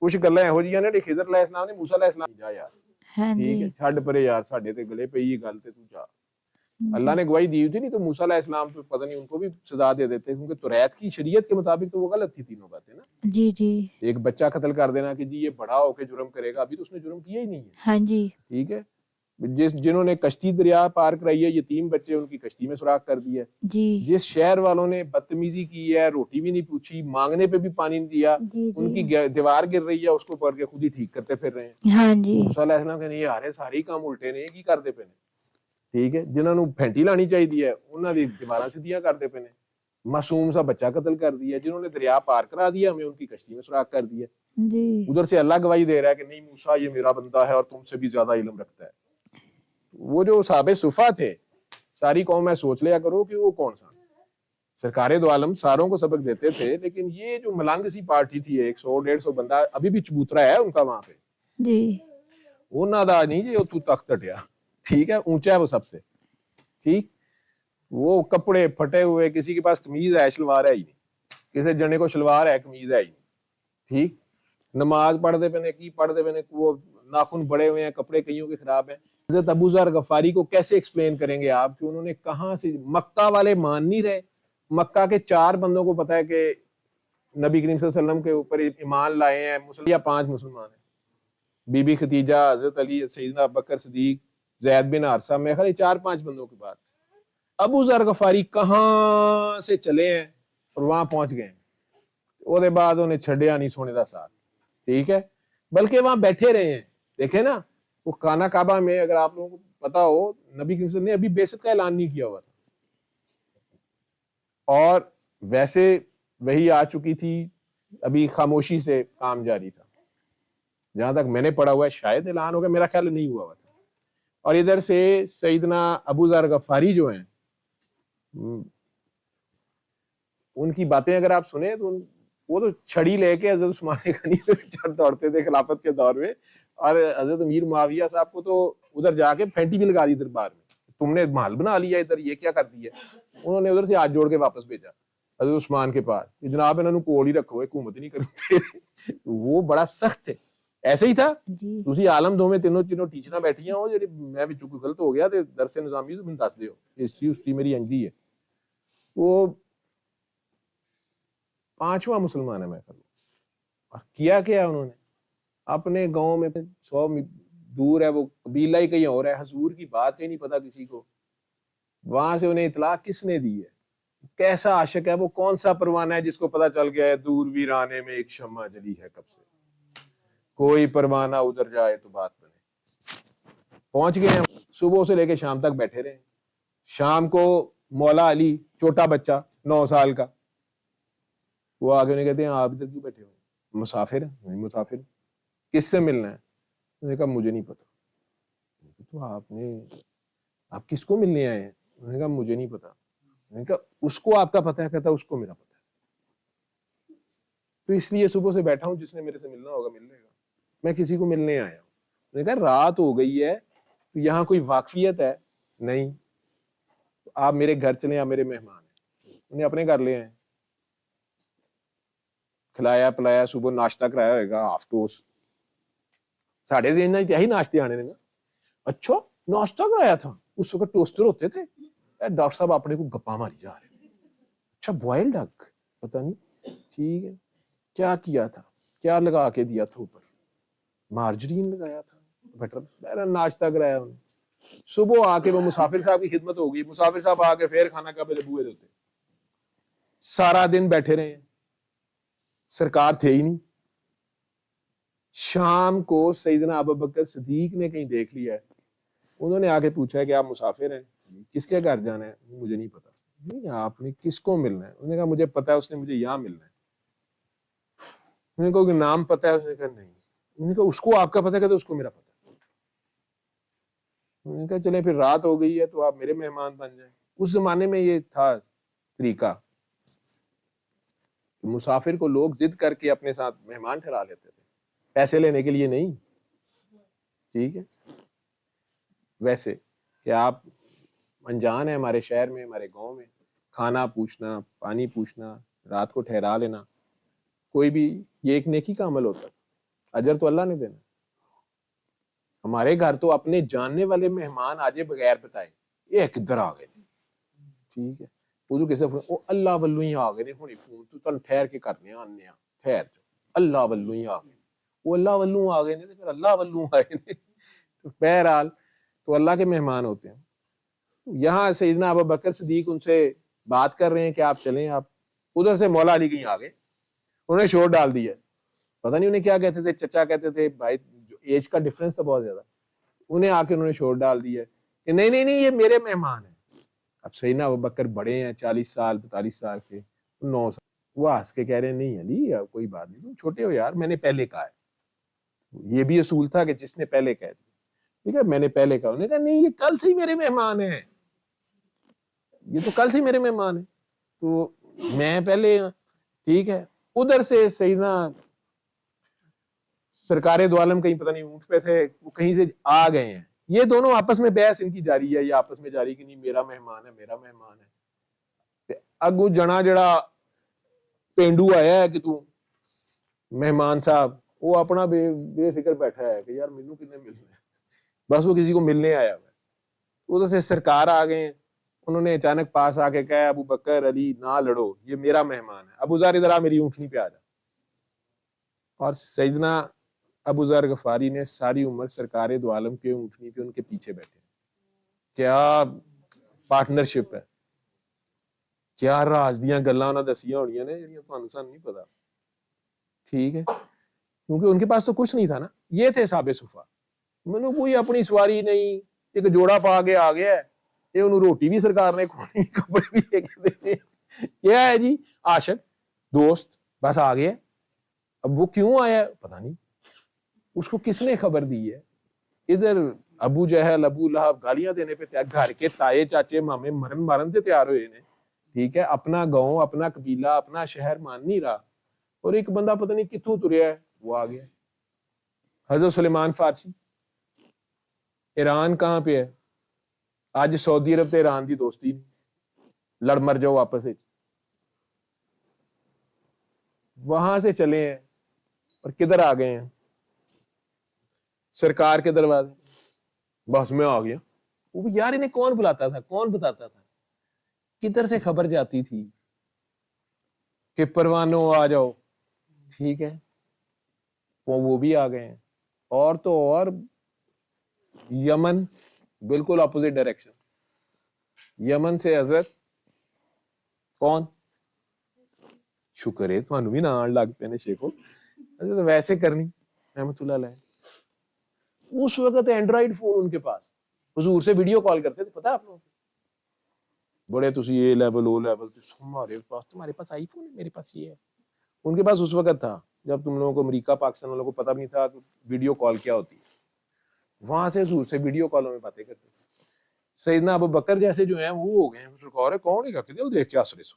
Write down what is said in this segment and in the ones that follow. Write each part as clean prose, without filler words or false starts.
ਕੁਝ ਗੱਲਾਂ ਇਹੋ ਜਿਹੀਆਂ ਨੇ ਕਿ ਖਿਜ਼ਰ ਅਲੈਹਿਸ ਸਲਾਮ ਨੇ ਮੂਸਾ ਅਲੈਹਿਸ ਸਲਾਮ ਜਾ ਯਾਰ ਠੀਕ ਹੈ ਛੱਡ ਪਰੇ ਯਾਰ ਸਾਡੇ ਤੇ ਗਲੇ ਪਈ ਇਹ ਗੱਲ ਤੇ ਤੂੰ ਜਾ اللہ نے گواہی دی تھی نہیں تو موسیٰ علیہ السلام تو پتہ نہیں ان کو بھی سزا دے دیتے کیونکہ توریت کی شریعت کے مطابق تو وہ غلط تھی تینوں باتیں نا جی جی ایک بچہ قتل کر دینا کہ جی یہ بڑا ہو کے جرم کرے گا ابھی تو اس نے جرم کیا ہی نہیں ہے ہاں جی ٹھیک ہے جنہوں نے کشتی دریا پار کرائی ہے یتیم بچے ان کی کشتی میں سوراخ کر دی ہے جی جس شہر والوں نے بدتمیزی کی ہے روٹی بھی نہیں پوچھی مانگنے پہ بھی پانی نہیں دیا ان کی دیوار گر رہی ہے اس کو پڑھ کے خود ہی ٹھیک کرتے پھر رہے ہیں ہاں جی موسیٰ علیہ السلام کہنے یہ آرے سارے کام الٹے نے کی کرتے پہ ٹھیک ہے جنہوں نے پھینٹی لانی چاہیے انہوں نے دیوارہ سیدھیاں کرتے پہ معصوم سا بچہ قتل کر دیا جنہوں نے دریا پار کرا دیا ہمیں ان کی کشتی میں سوراخ کر دیا ادھر سے اللہ گواہی دے رہا ہے کہ نہیں موسیٰ یہ میرا بندہ ہے اور تم سے بھی زیادہ علم رکھتا ہے وہ جو صحابہ صفا تھے ساری قوم میں سوچ لیا کرو کہ وہ کون سا سرکار دو عالم ساروں کو سبق دیتے تھے لیکن یہ جو ملنگ سی پارٹی تھی 100-150 بندہ ابھی بھی چبوترا ہے ان کا وہاں پہ وہ نہ دا نہیں جی تو تخت ٹیا ٹھیک ہے اونچا ہے وہ سب سے ٹھیک وہ کپڑے پھٹے ہوئے کسی کے پاس قمیض ہے شلوار ہے ہی نہیں کسی جنے کو شلوار ہے قمیض ہے ہی نہیں ٹھیک نماز پڑھتے پہ کی پڑھتے پہ وہ ناخن بڑے ہوئے ہیں کپڑے کئیوں کے خراب ہیں حضرت ابو ذر غفاری کو کیسے ایکسپلین کریں گے آپ کہ انہوں نے کہاں سے مکہ والے مان نہیں رہے مکہ کے 4 بندوں کو پتا ہے کہ نبی کریم صلی اللہ علیہ وسلم کے اوپر ایمان لائے ہیں یا 5 مسلمان ہیں بی بی ختیجہ حضرت علی سیدنا ابوبکر صدیق زید بن حارثہ میں خالی 4-5 بندوں کے بعد ابو ذر غفاری کہاں سے چلے ہیں اور وہاں پہنچ گئے ہیں وہ دے بعد انہیں چھڑیا نہیں سونے دا ساتھ ٹھیک ہے بلکہ وہاں بیٹھے رہے ہیں دیکھیں نا وہ خانہ کعبہ میں اگر آپ لوگوں کو پتا ہو نبی کریم صلی اللہ علیہ وسلم نے ابھی بعثت کا اعلان نہیں کیا ہوا تھا اور ویسے وہی آ چکی تھی ابھی خاموشی سے کام جاری تھا جہاں تک میں نے پڑھا ہوا ہے شاید اعلان ہوگا میرا خیال نہیں ہوا تھا اور ادھر سے سیدنا ابو ذر غفاری جو ہیں ان کی باتیں اگر آپ سنیں تو وہ تو چھڑی لے کے حضرت عثمان غنی پہ چڑھ دوڑتے تھے خلافت کے دور میں اور حضرت امیر معاویہ صاحب کو تو ادھر جا کے پھینٹی بھی لگا دی دربار میں تم نے محل بنا لیا ادھر یہ کیا کر دیا انہوں نے ادھر سے ہاتھ جوڑ کے واپس بھیجا حضرت عثمان کے پاس جناب انہوں نے کول ہی رکھو حکومت نہیں کرتے وہ بڑا سخت تھے ایسے ہی تھا تسی عالم دو میں تینوں ٹیچراں بیٹھیاں ہو جڑی میں وچوں کوئی غلط ہو گیا تے درس نظامی تو مینوں دس دیو ہسٹری میری انجی ہے وہ 5واں مسلمان ہے میں کہوں اور کیا انہوں نے اپنے گاؤں میں 100 دور ہے وہ قبیلہ ہی کہیں اور ہے حضور کی بات ہی نہیں پتا کسی کو وہاں سے انہیں اطلاع کس نے دی ہے کیسا عاشق ہے وہ کون سا پروانہ ہے جس کو پتا چل گیا ہے دور ویرانے میں ایک شمع جلی ہے کب سے کوئی پروانہ ادھر جائے تو بات بنے پہنچ گئے ہیں صبح سے لے کے شام تک بیٹھے رہے شام کو مولا علی چھوٹا بچہ 9 سال کا وہ آگے انہیں کہتے ہیں آپ ادھر کیوں بیٹھے ہوئے مسافر ہیں مسافر کس سے ملنا ہے انہوں نے کہا مجھے نہیں پتا تو آپ کس کو ملنے آئے ہیں انہوں نے کہا مجھے نہیں پتا انہوں نے کہا اس کو آپ کا پتا ہے کہتا اس کو میرا پتا ہے تو اس لیے صبح سے بیٹھا ہوں جس نے میرے سے ملنا ہوگا مل لے گا میں کسی کو ملنے آیا ہوں انہوں نے کہا رات ہو گئی ہے تو یہاں کوئی واقفیت ہے نہیں آپ میرے گھر چلیں آپ میرے مہمان ہیں انہیں اپنے گھر لے آئے کھلایا پلایا صبح ناشتہ کرایا ہوئے گا ہاف ٹوسٹ ساڑھے دن یہی ناشتے آنے نا اچھا ناشتہ کرایا تھا اس وقت ٹوسٹر ہوتے تھے ڈاکٹر صاحب اپنے کو گپا ماری جا رہے اچھا بوائلڈ ایگ پتہ نہیں ٹھیک ہے کیا کیا تھا کیا لگا کے دیا تھا اوپر مارجرین لگایا تھا بٹر ناشتہ کرایا انہیں صبح آ کے وہ مسافر صاحب کی خدمت ہو گئی مسافر صاحب آ کے پھر کھانا کا بوئے دیتے سارا دن بیٹھے رہے ہیں سرکار تھے ہی نہیں شام کو سیدنا ابوبکر صدیق نے کہیں دیکھ لیا ہے انہوں نے آ کے پوچھا ہے کہ آپ مسافر ہیں کس کے گھر جانا ہے مجھے نہیں پتا نہیں آپ نے کس کو ملنا ہے انہوں نے کہا مجھے پتا ہے اس نے مجھے یہاں ملنا ہے انہوں نے کہا کہ نام پتا ہے اس نے کہا نہیں انہوں نے کہا اس کو آپ کا پتا ہے کہ اس کو میرا پتا انہوں نے کہا چلیں پھر رات ہو گئی ہے تو آپ میرے مہمان بن جائیں اس زمانے میں یہ تھا طریقہ مسافر کو لوگ ضد کر کے اپنے ساتھ مہمان ٹھہرا لیتے تھے پیسے لینے کے لیے نہیں ٹھیک ہے ویسے کہ آپ انجان ہیں ہمارے شہر میں ہمارے گاؤں میں کھانا پوچھنا پانی پوچھنا رات کو ٹھہرا لینا کوئی بھی یہ ایک نیکی کا عمل ہوتا ہے اجر تو اللہ نے دینا. ہمارے گھر تو اپنے جاننے والے مہمان آجے بغیر بتائے یہ کدھر آ گئے. ٹھیک ہے وہ کسے وہ اللہ ولو ہی آ گئے ہونی فون تو تن ٹھہر کے کرنے آنے ٹھہر جو اللہ ولو ہی آ گئے. وہ اللہ ولو آ گئے پھر اللہ ولو آئے تو بہرحال تو اللہ کے مہمان ہوتے ہیں. یہاں سیدنا ابو بکر صدیق ان سے بات کر رہے ہیں کہ آپ چلیں. آپ ادھر سے مولا علی کہیں آ گئے, انہوں نے شور ڈال دیا. پتہ نہیں انہیں کیا کہتے تھے, چچا کہتے تھے, بھائی جو ایج کا ڈفرنس تھا بہت زیادہ. انہیں آ کے انہوں نے شور ڈال دیا کہ نہیں نہیں نہیں یہ میرے مہمان ہیں. اب سیدنا ابو بکر بڑے ہیں 40 سال 45 سال کے 9 سال. وہ ہنس کے کہہ رہے ہیں نہیں علی کوئی بات نہیں تم چھوٹے ہو یار, میں نے پہلے کہا ہے. یہ بھی اصول تھا کہ جس نے پہلے کہہ دیا ٹھیک ہے میں نے پہلے کہا. انہوں نے کہا نہیں یہ کل سے ہی میرے مہمان ہیں, یہ تو کل سے ہی میرے مہمان ہیں تو میں پہلے. ٹھیک ہے ادھر سے سیدنا سرکار دو عالم کہیں پتہ نہیں اونٹ پہ تھے وہ کہیں سے آ گئے ہیں. یہ دونوں آپس میں بحث ان کی جاری ہے, یہ آپس میں جاری کہ نہیں میرا مہمان ہے میرا مہمان ہے. اگو جنا جڑا پینڈو آیا ہے کہ تو مہمان صاحب وہ اپنا بے فکر بیٹھا ہے کہ یار مینوں کنے ملنا ہے, بس وہ کسی کو ملنے آیا ہوا ہے. ادھر سے سرکار آ گئے ہیں, انہوں نے اچانک پاس آ کے کہا ابو بکر علی نہ لڑو یہ میرا مہمان ہے, ابو ذر ادھر آ میری اونٹنی پہ آ جا. اور سیدنا ابو ذر غفاری نے ساری عمر سرکار دو عالم کے اونٹنی پہ ان کے پیچھے بیٹھے. کیا پارٹنرشپ ہے, کیا راز دیاں گلاں انہاں دسیاں ہونیاں نے جڑیاں تانوں سان نہیں پتا. ٹھیک ہے کیونکہ ان کے پاس تو کچھ نہیں تھا نا. یہ تھے صحابہ صفا, مینوں کوئی اپنی سواری نہیں, ایک جوڑا پا کے آ گیا ہے, یہ انہوں روٹی بھی سرکار نے کھوانی کپڑے بھی لے کے دینے. کیا ہے جی عاشق دوست بس آ گیا. اب وہ کیوں آیا ہے پتہ نہیں, اس کو کس نے خبر دی ہے. ادھر ابو جہل ابو لہب گالیاں دینے پہ تیار, گھر کے تائے چاچے مامے مرن سے تیار ہوئے نے. ٹھیک ہے اپنا گاؤں اپنا قبیلہ اپنا شہر مان نہیں رہا, اور ایک بندہ پتہ نہیں کتوں تریا ہے وہ آ گیا. حضرت سلیمان فارسی ایران کہاں پہ ہے آج سعودی عرب تے ایران دی دوستی لڑ مر جاؤ آپس وچ. وہاں سے چلے ہیں اور کدھر آ گئے ہیں سرکار کے دروازے. بس میں آ گیا. وہ یار انہیں کون بلاتا تھا کون بتاتا تھا, کدھر سے خبر جاتی تھی کہ پروانوں آ جاؤ. ٹھیک ہے وہ بھی آ گئے ہیں. اور تو اور یمن بالکل اپوزٹ ڈائریکشن, یمن سے حضرت کون شکر ہے تھانوں بھی نہ لگ پے نے شیخو ویسے کرنی رحمت اللہ علیہ. اس وقت اینڈرائڈ فون ان کے پاس, حضور سے ویڈیو کال کرتے تھے پتہ آپ لوگوں کو. بڑے تسی اے لیول او لیول تمہارے پاس آئی فون ہے میرے پاس یہ ہے. ان کے پاس اس وقت تھا جب تم لوگوں کو امریکہ پاکستان والوں کو پتہ بھی نہیں تھا کہ ویڈیو کال کیا ہوتی ہے. وہاں سے حضور سے ویڈیو کالوں میں باتیں کرتے تھے. سیدنا ابو بکر جیسے جو ہیں وہ ہو گئے ہیں سرکار ہے کون ہے کہ دیکھ کے آسرے سو,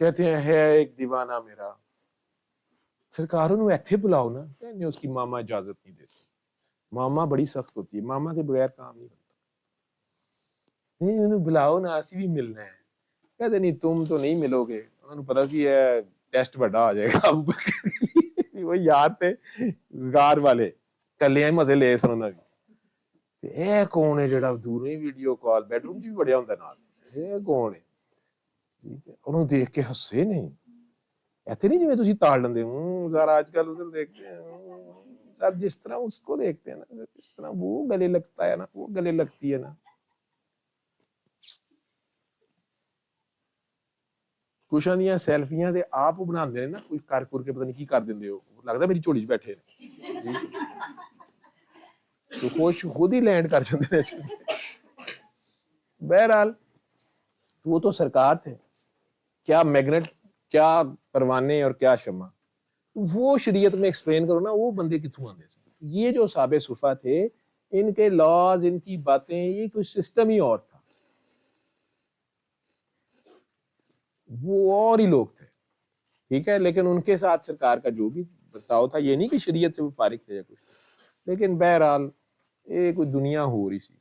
کہتے ہیں ہے ایک دیوانہ میرا, سرکار انہوں ایتھے بلاؤ نا, کہنے اس کی ماما اجازت نہیں دیتی, ماما بڑی سخت ہوتی ہے, ماما کے بغیر کام نہیں بنتا. نہیں انہوں بلاؤ نا اسی بھی ملنا ہے. کہتے نہیں تم تو نہیں ملو گے, انہوں نے پتا سی ہے ٹیسٹ بڑا آ جائے گا. وہ یار تھے غار والے کلے مزے لے سن انہوں نے. اے کون ہے جڑا دوروں ہی ویڈیو کال بیڈ روم بھی بڑیا ہوندا نال, اے کون ہے. ٹھیک ہے انہوں دیکھ کے ہسے نہیں ایتھے نہیں جی تسی تاڑ لیندے ہوں ذرا آج کل ادھر دیکھتے ہیں سر جس طرح اس کو دیکھتے ہیں نا جس طرح وہ گلے لگتا ہے نا وہ گلے لگتی ہے نا. کچھ آندیاں سیلفیاں تے آپ بناندے نے نا کوئی کر کر کے پتہ نہیں کی کر دیندے ہو, لگدا میری جھولی 'چ بیٹھے تو خوش خود ہی لینڈ کر جاندے نے. بہرحال وہ تو سرکار تھے, کیا میگنیٹ کیا پروانے اور کیا شمع. وہ شریعت میں ایکسپلین کرو نا وہ بندے کتوں آندے سے. یہ جو صحابہ صفا تھے ان کے لاز ان کی باتیں یہ کوئی سسٹم ہی اور تھا, وہ اور ہی لوگ تھے. ٹھیک ہے لیکن ان کے ساتھ سرکار کا جو بھی برتاؤ تھا یہ نہیں کہ شریعت سے وہ فارغ تھے یا کچھ, لیکن بہرحال یہ کوئی دنیا ہو رہی سی.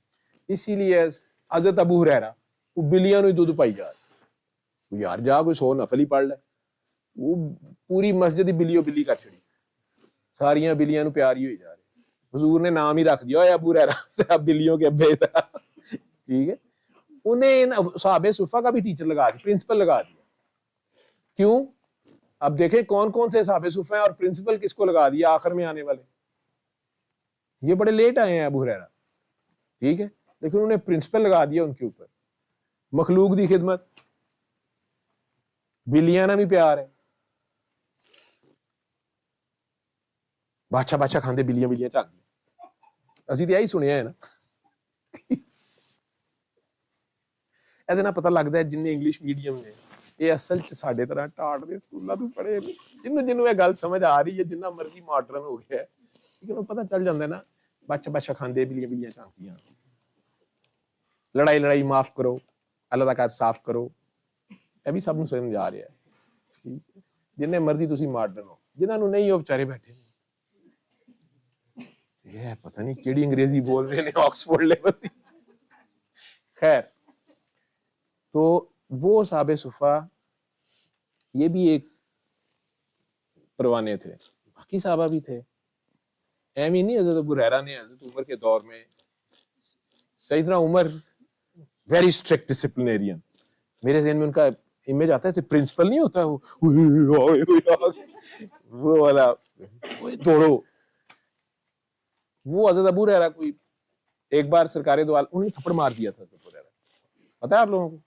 اسی لیے حضرت ابو ہریرہ وہ بلیاں نو دودھ پائی جا رہی، یار جا کوئی 100 نفل ہی پڑھ لے، وہ پوری مسجد ہی بلی کر چھڑی، ساریاں بلیاں نو پیاری ہوئی جا رہی، حضور نے نام ہی رکھ دیا ابو ہریرہ، بلیوں کے ابے تھا، ٹھیک ہے۔ انہیں صحابہ صفہ کا بھی ٹیچر لگا دیا، پرنسپل لگا دیا، کیوں؟ اب دیکھیں کون کون سے صحابہ صفہ ہیں اور پرنسپل کس کو لگا دیا آخر میں آنے والے، یہ بڑے لیٹ آئے ہیں ابو ہریرہ، ٹھیک ہے، لیکن انہیں پرنسپل لگا دیا ان کے اوپر، مخلوق دی خدمت، بلیاں نہ بھی پیار ہے، بادشاہ کھاندے بلیاں جھاگ دیا، اسی تو یہی سنیا ہے نا، یہ پتہ لگتا ہے جن انگلش میڈیم نے یہ اصل چ ساڈے طرح ٹاٹ دے سکولاں تو پڑھے، جنوں یہ گل سمجھ آ رہی ہے، جنہ مرضی ماڈرن ہو گیا ہے، لیکن پتہ چل جاتا ہے نا، بادشاہ کھاندے بلیاں جھانکدیاں، لڑائی معاف کرو، اللہ کا صاف کرو، یہ بھی سب سمجھ آ رہا ہے، جن مرضی تسی ماڈرن ہو، جنہوں نہیں ہو بچارے بیٹھے یہ پتہ نہیں کیڑی انگریزی بول رہے ہیں آکسفورڈ لیول کی، خیر۔ تو وہ صحابہ صفہ یہ بھی ایک پروانے تھے، باقی صحابہ بھی تھے، ایم ہی نہیں، حضرت ابو ہریرہ نے حضرت عمر کے دور میں، سیدنا عمر ویری اسٹرکٹ ڈسپلینرین، میرے ذہن میں ان کا امیج آتا ہے پرنسپل نہیں ہوتا وہ والا دوڑو، وہ حضرت ابو ہریرہ کوئی ایک بار سرکار دو عالم انہوں نے تھپڑ مار دیا تھا، پتہ ہے آپ لوگوں کو،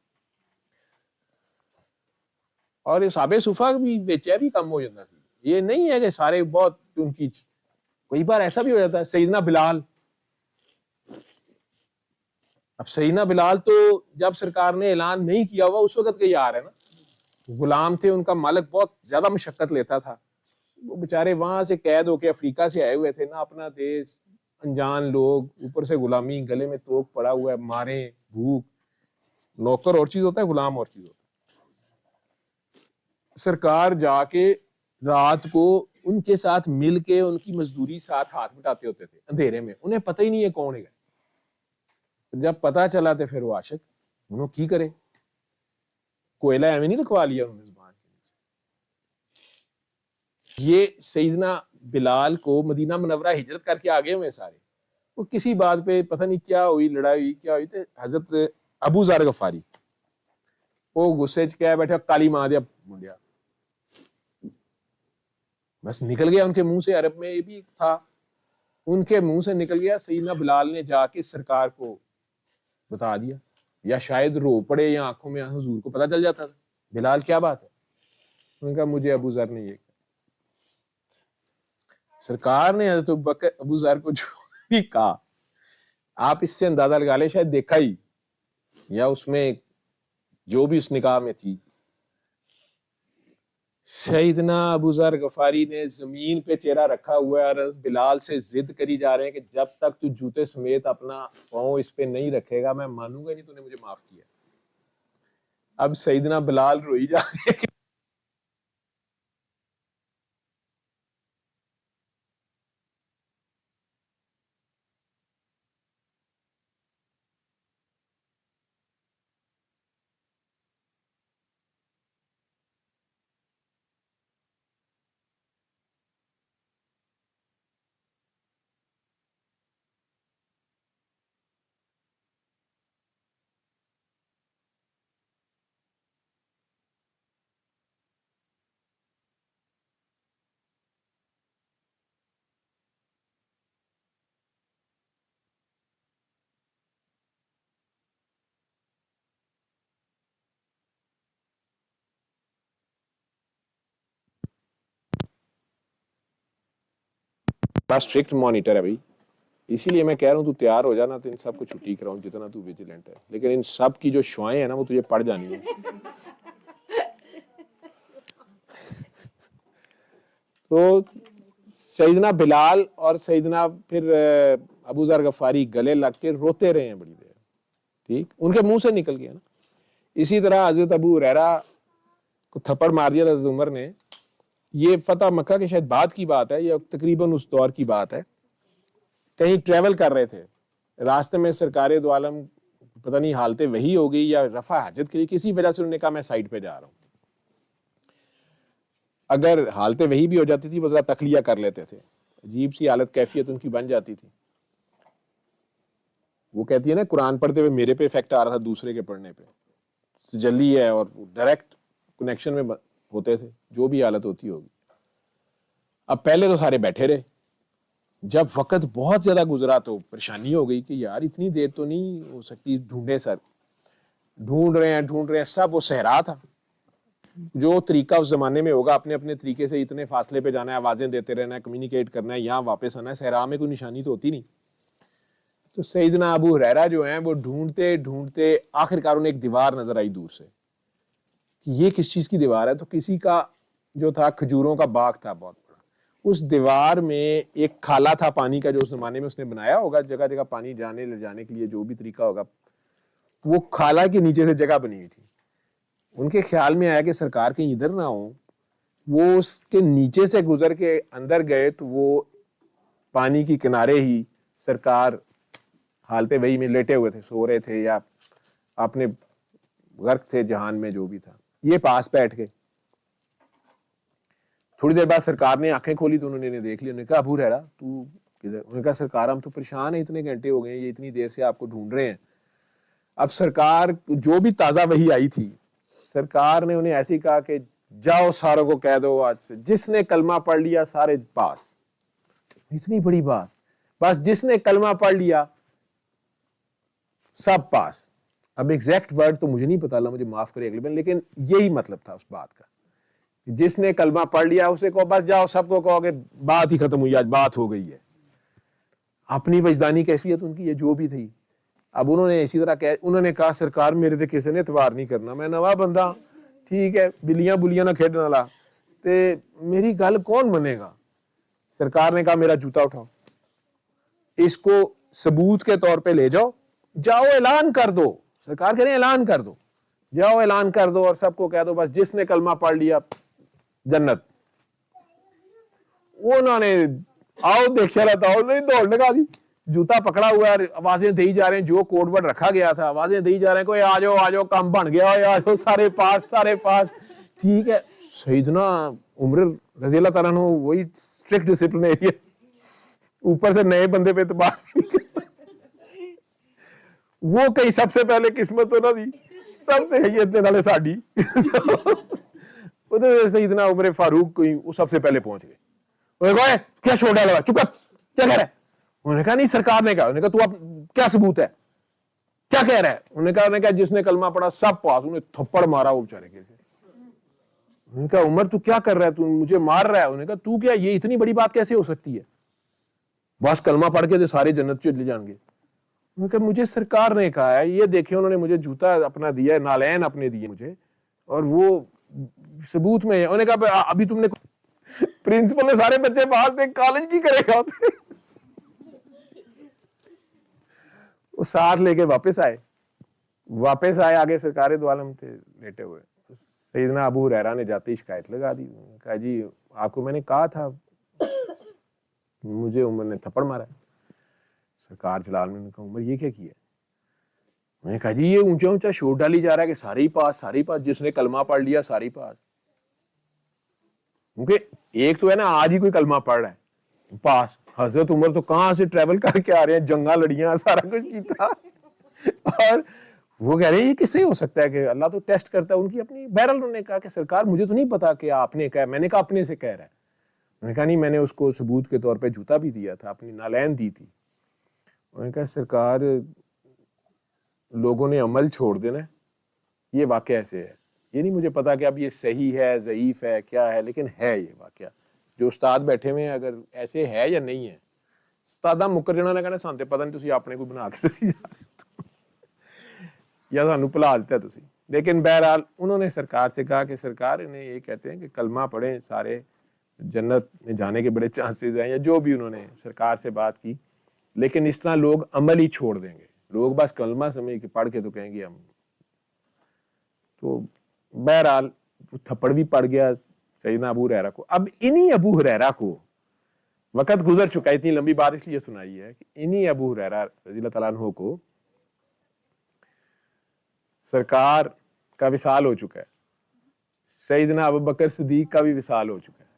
اور یہ صحابہ صفہ بھی بیچے بھی کم ہو جاتا تھی، یہ نہیں ہے کہ سارے بہت ان کی، کئی بار ایسا بھی ہو جاتا ہے، سیدنا بلال، اب سیدنا بلال تو جب سرکار نے اعلان نہیں کیا ہوا اس وقت کے یار ہے نا، غلام تھے، ان کا مالک بہت زیادہ مشقت لیتا تھا، وہ بیچارے وہاں سے قید ہو کے افریقہ سے آئے ہوئے تھے نا، اپنا دیش، انجان لوگ، اوپر سے غلامی، گلے میں توک پڑا ہوا ہے، مارے، بھوک، نوکر اور چیز ہوتا ہے، غلام اور چیز ہوتا ہے، سرکار جا کے رات کو ان کے ساتھ مل کے ان کی مزدوری ساتھ ہاتھ بٹاتے ہوتے تھے اندھیرے میں، انہیں پتہ ہی نہیں ہے کون ہے، جب پتا چلا تو پھر وہ عاشق انہوں کی کرے، کوئلہ ایویں نہیں رکھوا لیا انہوں نے زبان کے نیچے۔ یہ سیدنا بلال کو مدینہ منورہ ہجرت کر کے آگے ہوئے سارے، وہ کسی بات پہ پتہ نہیں کیا ہوئی، لڑائی کیا ہوئی، تو حضرت ابو ذر غفاری وہ غصے چ کہہ بیٹھے کالی ماں دیا منڈیا، بس نکل گیا ان کے منہ سے، عرب میں یہ بھی تھا، ان کے منہ سے نکل گیا، سیدنا بلال نے جا کے سرکار کو بتا دیا، یا شاید رو پڑے یا آنکھوں میں حضور کو پتہ چل جاتا تھا، بلال کیا بات ہے، انہوں نے کہا مجھے ابو ذر نے یہ کہا، سرکار نے حضرت ابو ذر کو جو بھی کہا، آپ اس سے اندازہ لگا لے شاید دیکھا ہی، یا اس میں جو بھی اس نکاح میں تھی، سیدنا ابو ذر غفاری نے زمین پہ چہرہ رکھا ہوا ہے اور بلال سے ضد کری جا رہے ہیں کہ جب تک تو جوتے سمیت اپنا پاؤں اس پہ نہیں رکھے گا میں مانوں گا نہیں تو نے مجھے معاف کیا۔ اب سیدنا بلال روئی جا رہے ہیں بڑا اسٹرکٹ مانیٹر ہے بھائی، اسی لیے میں کہہ رہا ہوں تو تیار ہو جانا تو ان سب کو چھٹی کراؤں جتنا تو ویجیلنٹ ہے، لیکن ان سب کی جو شوائیں ہیں نا وہ تجھے پڑ جانی ہیں۔ تو سیدنا بلال اور سیدنا پھر ابو ذر غفاری گلے لگ کے روتے رہے ہیں بڑی دیر، ٹھیک، ان کے منہ سے نکل گیا نا۔ اسی طرح حضرت ابو ہریرہ کو تھپڑ مار دیا حضرت عمر نے، یہ فتح مکہ کے شاید بعد کی بات ہے یا تقریباً اس دور کی بات ہے، کہیں ٹریول کر رہے تھے، راستے میں سرکار دو عالم پتہ نہیں حالت وحی ہو گئی یا رفع حاجت کے لیے کسی وجہ سے انہوں نے کہا میں سائٹ پہ جا رہا ہوں. اگر حالت وحی بھی ہو جاتی تھی وہ ذرا تخلیہ کر لیتے تھے, عجیب سی حالت کیفیت ان کی بن جاتی تھی. وہ کہتی ہے نا قرآن پڑھتے ہوئے میرے پہ افیکٹ آ رہا تھا دوسرے کے پڑھنے پہ, تجلی ہے اور ڈائریکٹ کنیکشن میں ہوتے تھے, جو بھی حالت ہوتی ہوگی. اب پہلے تو سارے بیٹھے رہے, جب وقت بہت زیادہ گزرا تو پریشانی ہو گئی کہ یار اتنی دیر تو نہیں ہو سکتی, ڈھونڈے سر, ڈھونڈ رہے ہیں سب. وہ صحرا تھا, جو طریقہ اس زمانے میں ہوگا اپنے اپنے طریقے سے اتنے فاصلے پہ جانا ہے, آوازیں دیتے رہنا ہے, کمیونیکیٹ کرنا ہے, یہاں واپس آنا ہے. صحرا میں کوئی نشانی تو ہوتی نہیں. تو سیدنا ابو ہریرہ جو ہیں وہ ڈھونڈتے ڈھونڈتے آخرکار انہیں ایک دیوار نظر آئی دور سے کہ یہ کس چیز کی دیوار ہے. تو کسی کا جو تھا کھجوروں کا باغ تھا بہت بڑا, اس دیوار میں ایک کھالا تھا پانی کا جو اس زمانے میں اس نے بنایا ہوگا, جگہ جگہ پانی جانے لے جانے کے لیے جو بھی طریقہ ہوگا, وہ کھالا کے نیچے سے جگہ بنی ہوئی تھی. ان کے خیال میں آیا کہ سرکار کہیں ادھر نہ ہو. وہ اس کے نیچے سے گزر کے اندر گئے تو وہ پانی کی کنارے ہی سرکار حالت وحی میں لیٹے ہوئے تھے, سو رہے تھے یا اپنے غرق تھے جہان میں جو بھی تھا. یہ پاس بیٹھ گئے. تھوڑی دیر بعد سرکار نے آنکھیں کھولی تو انہوں نے دیکھ لیا. انہوں نے کہا ابو ہریرہ تو کدھر؟ انہوں نے کہا سرکار ہم تو پریشان ہیں, اتنے گھنٹے ہو گئے ہیں, یہ اتنی دیر سے آپ کو ڈھونڈ رہے ہیں. اب سرکار جو بھی تازہ وحی آئی تھی, سرکار نے انہیں ایسے ہی کہا کہ جاؤ ساروں کو کہہ دو آج سے جس نے کلمہ پڑھ لیا سارے پاس. اتنی بڑی بات, بس جس نے کلمہ پڑھ لیا سب پاس. اب ایگزیکٹ ورڈ تو مجھے نہیں پتا, اللہ مجھے معاف کرے اگلے بار, لیکن یہی مطلب تھا اس بات کا. جس نے کلمہ پڑھ لیا اسے کہو بس جاؤ سب کو کہو کہ بات ہی ختم ہوئی, آج بات ہو گئی ہے. اپنی وجدانی کیفیت ان کی یہ جو بھی تھی. اب انہوں نے اسی طرح انہوں نے کہا سرکار میرے تے کسی نے اعتبار نہیں کرنا, میں نواں بندہ, ٹھیک ہے بلیاں بلیاں نہ کھیڈنے والا, تے میری گل کون منے گا. سرکار نے کہا میرا جوتا اٹھاؤ, اس کو ثبوت کے طور پہ لے جاؤ, جاؤ اعلان کر دو. سرکار کہہ رہے ہیں اعلان کر دو, جاؤ اعلان کر دو اور سب کو کہہ دو بس جس نے کلمہ پڑھ لیا جنت. انہوں نے آؤ دیکھا رہتا ہو نہیں دوڑ لگا دی, جوتا پکڑا ہوا ہے, آوازیں دی جا رہے ہیں, جو کوڈ ورڈ رکھا گیا تھا آوازیں دی جا رہے ہیں, کوئی آ جاؤ کام بن گیا, آ جاؤ سارے پاس. ٹھیک ہے, سیدنا عمر رضی اللہ تعالیٰ عنہ وہی اسٹرکٹ ڈسپلنری, اوپر سے نئے بندے پہ اعتبار وہ کئی سب سے پہلے قسمت تو نہ دی, سب سے حیت نالے ساڈی. سیدنا عمر فاروق کوئی وہ سب سے پہلے پہنچ گئے. کیا چھوڑ ڈالا, چپ کر, کیا کہہ رہا ہے؟ انہوں نے کہا نہیں سرکار نے کہا. انہوں نے کہا تو اب کیا ثبوت ہے, کیا کہہ رہا ہے؟ انہوں نے کہا جس نے کلمہ پڑھا سب پاس. انہوں نے تھپڑ مارا وہ بیچارے کے. انہوں نے کہا عمر تو کیا کر رہا ہے, تو مجھے مار رہا ہے. انہوں نے کہا تو کیا, یہ اتنی بڑی بات کیسے ہو سکتی ہے, بس کلمہ پڑھ کے تو سارے جنت چلے جائیں گے. انہوں نے کہا مجھے سرکار نے کہا ہے, یہ دیکھیں انہوں نے مجھے جوتا اپنا دیا ہے, نالین اپنے دیے مجھے, اور وہ ثبوت میں ہے. انہوں نے کہا ابھی تم نے پرنسپل نے سارے بچے پاس تھے, کالج کی کرے گا. وہ ساتھ لے کے واپس آئے آگے سرکار دو عالم تھے لیٹے ہوئے. سیدنا ابو ہریرہ نے جاتے ہی شکایت لگا دی, کہا جی آپ کو میں نے کہا تھا, مجھے عمر نے تھپڑ مارا. سرکار جلال نے کہا عمر یہ کیا کیا؟ میں نے کہا جی یہ اونچا اونچا شور ڈالی جا رہا ہے کہ سارے پاس, جس نے کلمہ پڑھ لیا سارے پاس. کیونکہ ایک تو ہے نا آج ہی کوئی کلمہ پڑھ رہا ہے پاس, حضرت عمر تو کہاں سے ٹریول کر کے آ رہے ہیں, جنگاں لڑیاں سارا کچھ کیتا, اور وہ کہہ رہے ہیں یہ کس سے ہو سکتا ہے کہ اللہ تو ٹیسٹ کرتا ہے ان کی اپنی. بہرحال انہوں نے کہا کہ سرکار مجھے تو نہیں پتا کہ آپ نے کہا, میں نے کہا اپنے سے کہہ رہا ہے. انہوں نے کہا نہیں میں نے اس کو ثبوت کے طور پہ جوتا بھی دیا تھا, اپنی نالین دی تھی. انہوں نے کہا سرکار لوگوں نے عمل چھوڑ دینا, یہ واقعہ ایسے ہے, یہ نہیں مجھے پتا کہ اب یہ صحیح ہے ضعیف ہے کیا ہے, لیکن ہے یہ واقعہ. جو استاد بیٹھے ہوئے ہیں اگر ایسے ہے یا نہیں ہے, استادہ مکر جنا نے کہنا سانتے پتہ نہیں تسی اپنے کوئی بنا کے دسی جا رہے یا سانو بھلا دیتا تسی. لیکن بہرحال انہوں نے سرکار سے کہا کہ سرکار انہیں یہ کہتے ہیں کہ کلمہ پڑھیں سارے جنت میں جانے کے بڑے چانسز ہیں, یا جو بھی انہوں نے سرکار سے بات کی. لیکن اس طرح لوگ عمل ہی چھوڑ دیں گے, لوگ بس کلمہ سمجھ کے پڑھ کے تو کہیں گے ہم. تو بہرحال تھپڑ بھی پڑ گیا سیدنا ابو ہریرہ کو. اب انہی ابو ہریرہ کو, وقت گزر چکا, اتنی لمبی بات اس لیے سنائی ہے کہ انہی ابو ہریرہ رضی اللہ تعالیٰ عنہ کو سرکار کا وصال ہو چکا ہے، سیدنا ابوبکر صدیق کا بھی وصال ہو چکا ہے،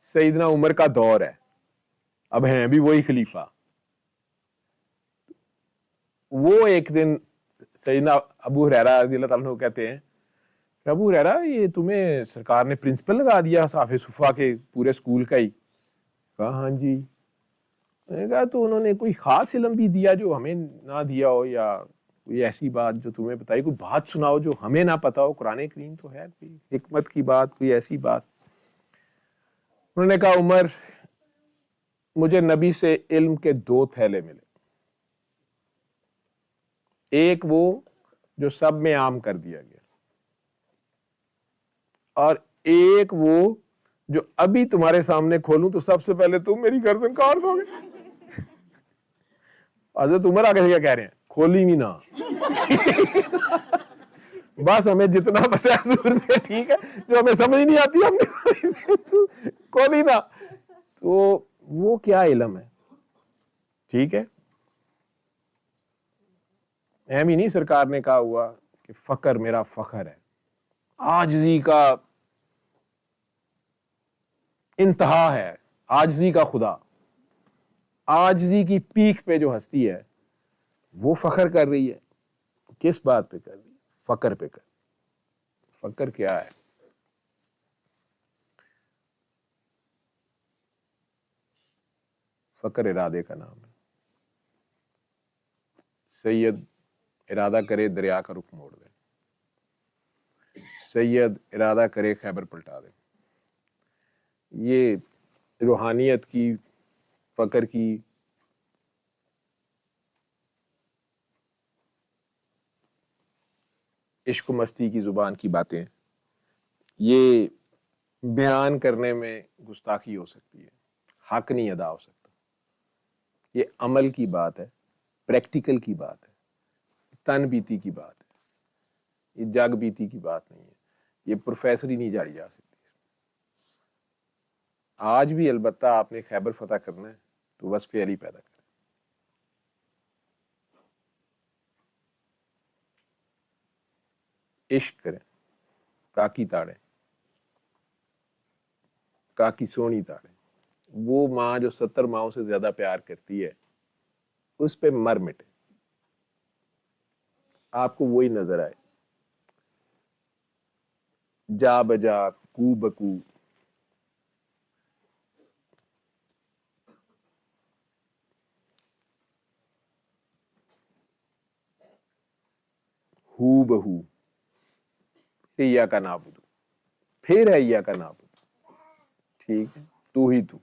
سیدنا عمر کا دور ہے، اب ہیں بھی وہی خلیفہ. وہ ایک دن سیدنا ابو ہریرہ رضی اللہ تعالیٰ عنہ کہتے ہیں کہ ابو ہریرہ یہ تمہیں سرکار نے پرنسپل لگا دیا صحاف صفا کے پورے اسکول کا ہی. کہا ہاں جی. میں نے کہا تو انہوں نے کوئی خاص علم بھی دیا جو ہمیں نہ دیا ہو، یا کوئی ایسی بات جو تمہیں بتائی، کوئی بات سناؤ جو ہمیں نہ پتا ہو، قرآن کریم تو ہے، کوئی حکمت کی بات، کوئی ایسی بات. انہوں نے کہا عمر مجھے نبی سے علم کے 2 تھیلے ملے، ایک وہ جو سب میں عام کر دیا گیا، اور ایک وہ جو ابھی تمہارے سامنے کھولوں تو سب سے پہلے تم میری گردن کاٹ دو گے. حضرت عمر آگے کیا کہہ رہے ہیں؟ کھولی بھی نہ، بس ہمیں جتنا پتہ ہے حضور سے ٹھیک ہے، جو ہمیں سمجھ نہیں آتی ہم نے کھولی نہ. تو وہ کیا علم ہے؟ ٹھیک ہے، اہم ہی نہیں سرکار نے کہا ہوا کہ فقر میرا فخر ہے، عاجزی کا انتہا ہے، عاجزی کا خدا. عاجزی کی پیک پہ جو ہستی ہے وہ فخر کر رہی ہے. کس بات پہ کر رہی ہے؟ فقر پہ کر. فقر کیا ہے؟ فقر ارادے کا نام ہے. سید ارادہ کرے دریا کا رخ موڑ دے، سید ارادہ کرے خیبر پلٹا دے. یہ روحانیت کی، فقر کی عشق و مستی کی زبان کی باتیں، یہ بیان کرنے میں گستاخی ہو سکتی ہے، حق نہیں ادا ہو سکتا. یہ عمل کی بات ہے، پریکٹیکل کی بات ہے، تن بیتی کی بات ہے، یہ جگ بیتی کی بات نہیں ہے. یہ پروفیسری نہیں جاڑی جا سکتی. آج بھی البتہ آپ نے خیبر فتح کرنا ہے تو وصف علی پیدا کریں. عشق کریں، کاکی تاڑیں، کاکی سونی تاڑیں. وہ ماں جو 70 ماؤں سے زیادہ پیار کرتی ہے اس پہ مر مٹے، آپ کو وہی نظر آئے. جا بجا کو بکو، ہو بہو، ایا کا نعبدو، پھر ہے ایا کا نعبدو. ٹھیک ہے، تو ہی تو.